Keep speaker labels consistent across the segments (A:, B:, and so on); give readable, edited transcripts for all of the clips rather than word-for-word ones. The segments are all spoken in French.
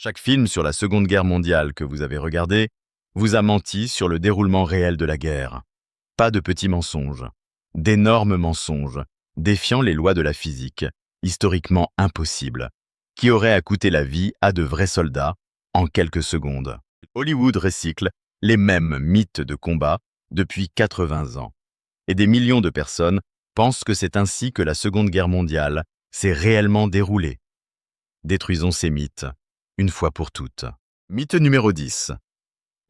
A: Chaque film sur la Seconde Guerre mondiale que vous avez regardé vous a menti sur le déroulement réel de la guerre. Pas de petits mensonges, d'énormes mensonges, défiant les lois de la physique, historiquement impossibles, qui auraient à coûter la vie à de vrais soldats en quelques secondes. Hollywood recycle les mêmes mythes de combat depuis 80 ans. Et des millions de personnes pensent que c'est ainsi que la Seconde Guerre mondiale s'est réellement déroulée. Détruisons ces mythes, une fois pour toutes. Mythe numéro 10.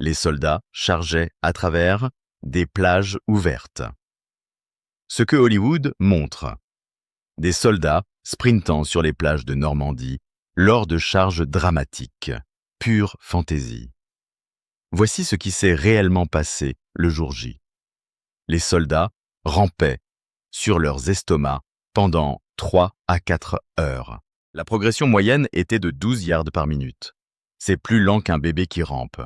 A: Les soldats chargeaient à travers des plages ouvertes. Ce que Hollywood montre. Des soldats sprintant sur les plages de Normandie lors de charges dramatiques. Pure fantaisie. Voici ce qui s'est réellement passé le jour J. Les soldats rampaient sur leurs estomacs pendant 3 à 4 heures. La progression moyenne était de 12 yards par minute. C'est plus lent qu'un bébé qui rampe.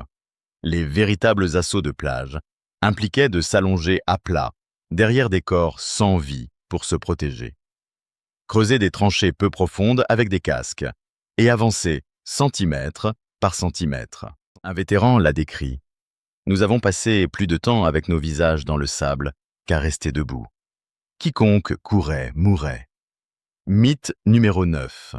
A: Les véritables assauts de plage impliquaient de s'allonger à plat, derrière des corps sans vie pour se protéger. Creuser des tranchées peu profondes avec des casques et avancer centimètre par centimètre. Un vétéran l'a décrit. Nous avons passé plus de temps avec nos visages dans le sable qu'à rester debout. Quiconque courait mourait. Mythe numéro 9.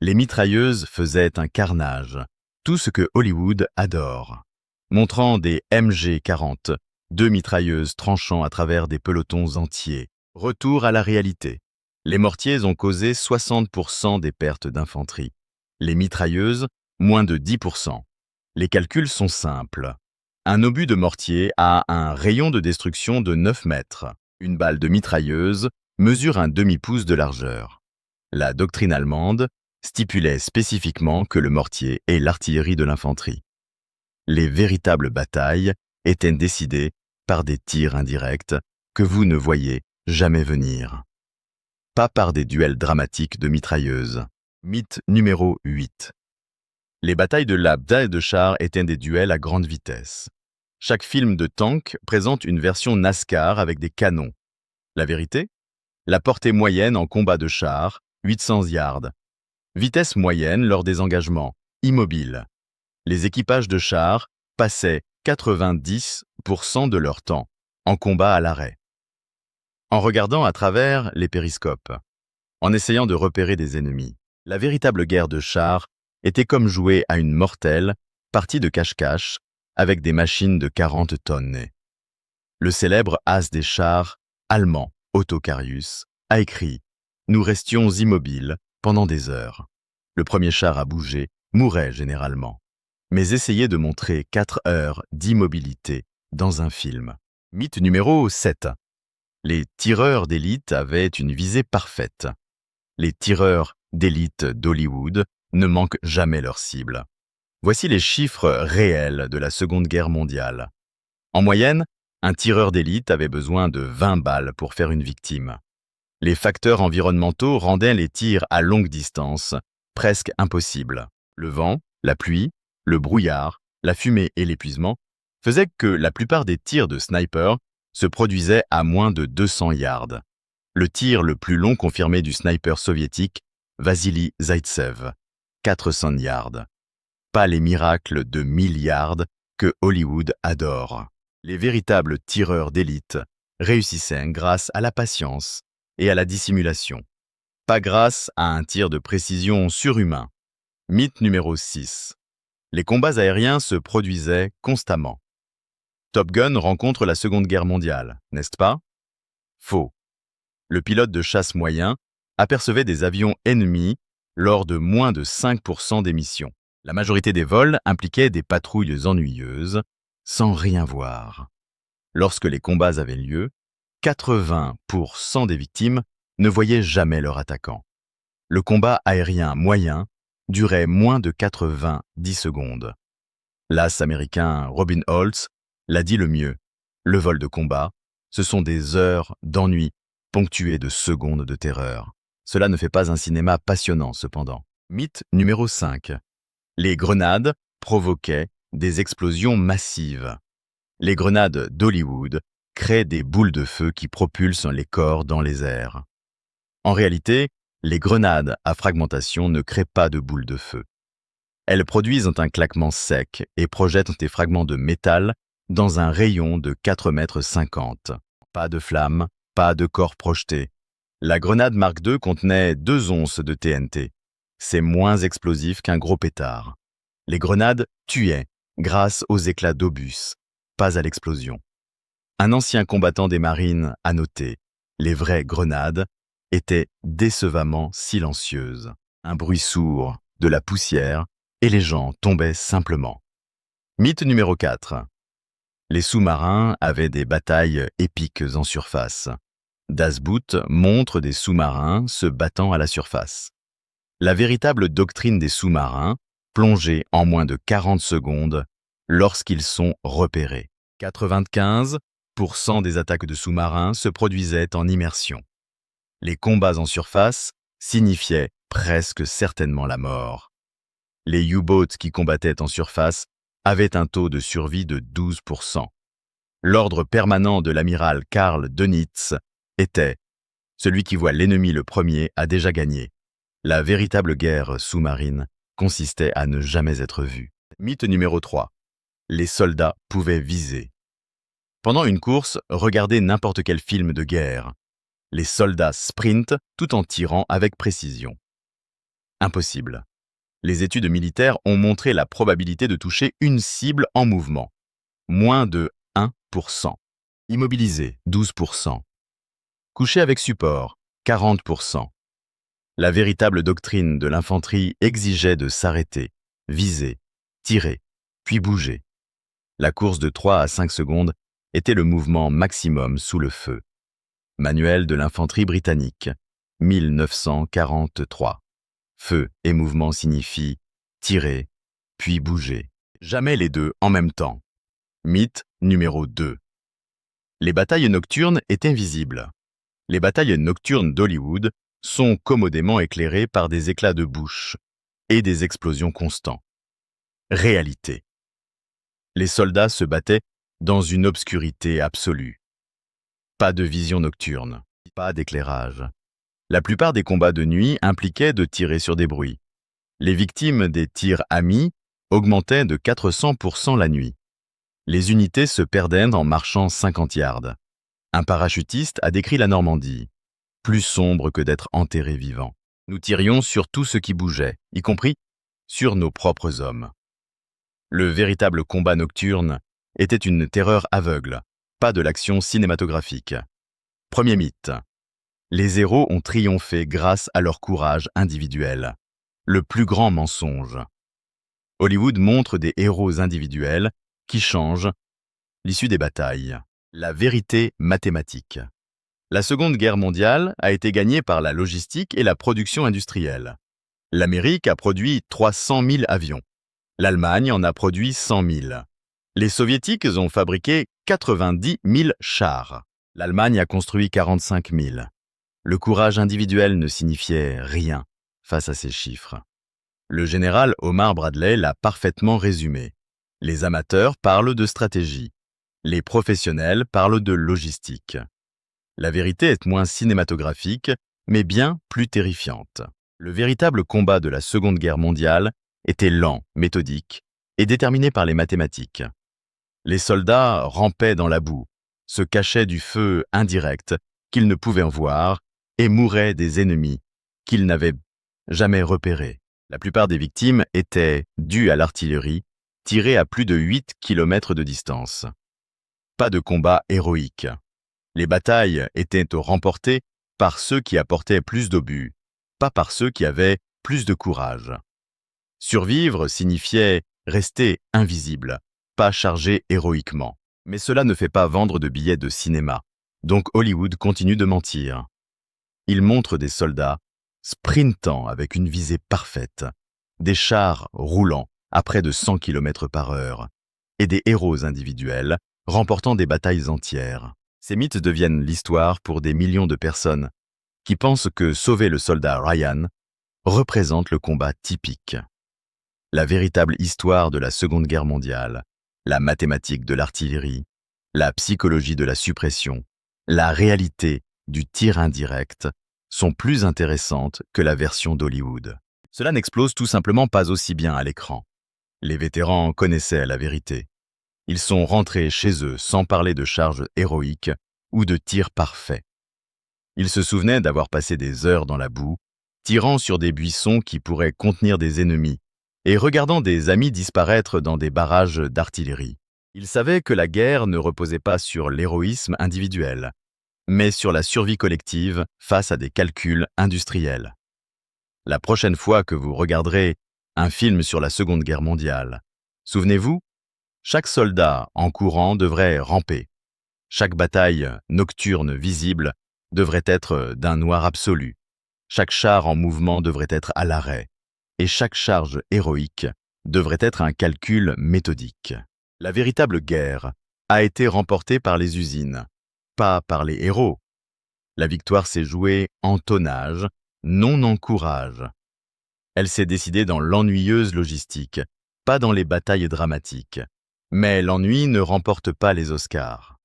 A: Les mitrailleuses faisaient un carnage, tout ce que Hollywood adore. Montrant des MG40, deux mitrailleuses tranchant à travers des pelotons entiers. Retour à la réalité. Les mortiers ont causé 60% des pertes d'infanterie. Les mitrailleuses, moins de 10%. Les calculs sont simples. Un obus de mortier a un rayon de destruction de 9 mètres. Une balle de mitrailleuse mesure un demi-pouce de largeur. La doctrine allemande stipulait spécifiquement que le mortier est l'artillerie de l'infanterie. Les véritables batailles étaient décidées par des tirs indirects que vous ne voyez jamais venir. Pas par des duels dramatiques de mitrailleuses. Mythe numéro 8. Les batailles de la bataille de chars étaient des duels à grande vitesse. Chaque film de tank présente une version NASCAR avec des canons. La vérité? La portée moyenne en combat de chars, 800 yards. Vitesse moyenne lors des engagements, immobile. Les équipages de chars passaient 90% de leur temps en combat à l'arrêt. En regardant à travers les périscopes, en essayant de repérer des ennemis. La véritable guerre de chars était comme jouer à une mortelle partie de cache-cache avec des machines de 40 tonnes. Le célèbre as des chars allemand, Otto Carius, a écrit « Nous restions immobiles pendant des heures. Le premier char à bouger mourait généralement. Mais essayez de montrer 4 heures d'immobilité dans un film. » Mythe numéro 7. Les tireurs d'élite avaient une visée parfaite. Les tireurs d'élite d'Hollywood ne manquent jamais leur cible. Voici les chiffres réels de la Seconde Guerre mondiale. En moyenne, un tireur d'élite avait besoin de 20 balles pour faire une victime. Les facteurs environnementaux rendaient les tirs à longue distance presque impossibles. Le vent, la pluie, le brouillard, la fumée et l'épuisement faisaient que la plupart des tirs de sniper se produisaient à moins de 200 yards. Le tir le plus long confirmé du sniper soviétique, Vassili Zaïtsev, 400 yards. Pas les miracles de 1000 yards que Hollywood adore. Les véritables tireurs d'élite réussissaient grâce à la patience et à la dissimulation. Pas grâce à un tir de précision surhumain. Mythe numéro 6. Les combats aériens se produisaient constamment. Top Gun rencontre la Seconde Guerre mondiale, n'est-ce pas? Faux. Le pilote de chasse moyen apercevait des avions ennemis lors de moins de 5% des missions. La majorité des vols impliquaient des patrouilles ennuyeuses, sans rien voir. Lorsque les combats avaient lieu, 80% des victimes ne voyaient jamais leur attaquant. Le combat aérien moyen durait moins de 90 secondes. L'as américain Robin Holtz l'a dit le mieux. Le vol de combat, ce sont des heures d'ennui ponctuées de secondes de terreur. Cela ne fait pas un cinéma passionnant cependant. Mythe numéro 5. Les grenades provoquaient des explosions massives. Les grenades d'Hollywood créent des boules de feu qui propulsent les corps dans les airs. En réalité, les grenades à fragmentation ne créent pas de boules de feu. Elles produisent un claquement sec et projettent des fragments de métal dans un rayon de 4,50 m. Pas de flamme, pas de corps projeté. La grenade Mark II contenait 2 onces de TNT. C'est moins explosif qu'un gros pétard. Les grenades tuaient grâce aux éclats d'obus, pas à l'explosion. Un ancien combattant des marines a noté « Les vraies grenades étaient décevamment silencieuses. Un bruit sourd, de la poussière, et les gens tombaient simplement. » Mythe numéro 4. Les sous-marins avaient des batailles épiques en surface. Das Boot montre des sous-marins se battant à la surface. La véritable doctrine des sous-marins, plonger en moins de 40 secondes lorsqu'ils sont repérés. 95% des attaques de sous-marins se produisaient en immersion. Les combats en surface signifiaient presque certainement la mort. Les U-boats qui combattaient en surface avaient un taux de survie de 12%. L'ordre permanent de l'amiral Karl Dönitz était « Celui qui voit l'ennemi le premier a déjà gagné ». La véritable guerre sous-marine consistait à ne jamais être vu. Mythe numéro 3. Les soldats pouvaient viser. Pendant une course, regardez n'importe quel film de guerre. Les soldats sprintent tout en tirant avec précision. Impossible. Les études militaires ont montré la probabilité de toucher une cible en mouvement. Moins de 1%. Immobilisé, 12%. Couché avec support, 40%. La véritable doctrine de l'infanterie exigeait de s'arrêter, viser, tirer, puis bouger. La course de 3 à 5 secondes était le mouvement maximum sous le feu. Manuel de l'infanterie britannique, 1943. Feu et mouvement signifient tirer, puis bouger. Jamais les deux en même temps. Mythe numéro 2. Les batailles nocturnes étaient visibles. Les batailles nocturnes d'Hollywood sont commodément éclairées par des éclats de bouche et des explosions constants. Réalité. Les soldats se battaient dans une obscurité absolue. Pas de vision nocturne, pas d'éclairage. La plupart des combats de nuit impliquaient de tirer sur des bruits. Les victimes des tirs amis augmentaient de 400% la nuit. Les unités se perdaient en marchant 50 yards. Un parachutiste a décrit la Normandie. Plus sombre que d'être enterré vivant. Nous tirions sur tout ce qui bougeait, y compris sur nos propres hommes. Le véritable combat nocturne était une terreur aveugle, pas de l'action cinématographique. Premier mythe. Les héros ont triomphé grâce à leur courage individuel. Le plus grand mensonge. Hollywood montre des héros individuels qui changent l'issue des batailles. La vérité mathématique. La Seconde Guerre mondiale a été gagnée par la logistique et la production industrielle. L'Amérique a produit 300 000 avions. L'Allemagne en a produit 100 000. Les Soviétiques ont fabriqué 90 000 chars. L'Allemagne a construit 45 000. Le courage individuel ne signifiait rien face à ces chiffres. Le général Omar Bradley l'a parfaitement résumé. Les amateurs parlent de stratégie. Les professionnels parlent de logistique. La vérité est moins cinématographique, mais bien plus terrifiante. Le véritable combat de la Seconde Guerre mondiale était lent, méthodique et déterminé par les mathématiques. Les soldats rampaient dans la boue, se cachaient du feu indirect qu'ils ne pouvaient voir et mouraient des ennemis qu'ils n'avaient jamais repérés. La plupart des victimes étaient dues à l'artillerie, tirée à plus de 8 km de distance. Pas de combat héroïque. Les batailles étaient remportées par ceux qui apportaient plus d'obus, pas par ceux qui avaient plus de courage. Survivre signifiait rester invisible, pas chargé héroïquement. Mais cela ne fait pas vendre de billets de cinéma, donc Hollywood continue de mentir. Il montre des soldats sprintant avec une visée parfaite, des chars roulant à près de 100 km/h et des héros individuels remportant des batailles entières. Ces mythes deviennent l'histoire pour des millions de personnes qui pensent que sauver le soldat Ryan représente le combat typique. La véritable histoire de la Seconde Guerre mondiale, la mathématique de l'artillerie, la psychologie de la suppression, la réalité du tir indirect sont plus intéressantes que la version d'Hollywood. Cela n'explose tout simplement pas aussi bien à l'écran. Les vétérans connaissaient la vérité. Ils sont rentrés chez eux sans parler de charges héroïques ou de tirs parfaits. Ils se souvenaient d'avoir passé des heures dans la boue, tirant sur des buissons qui pourraient contenir des ennemis et regardant des amis disparaître dans des barrages d'artillerie. Ils savaient que la guerre ne reposait pas sur l'héroïsme individuel, mais sur la survie collective face à des calculs industriels. La prochaine fois que vous regarderez un film sur la Seconde Guerre mondiale, souvenez-vous, chaque soldat en courant devrait ramper. Chaque bataille nocturne visible devrait être d'un noir absolu. Chaque char en mouvement devrait être à l'arrêt. Et chaque charge héroïque devrait être un calcul méthodique. La véritable guerre a été remportée par les usines, pas par les héros. La victoire s'est jouée en tonnage, non en courage. Elle s'est décidée dans l'ennuyeuse logistique, pas dans les batailles dramatiques. Mais l'ennui ne remporte pas les Oscars.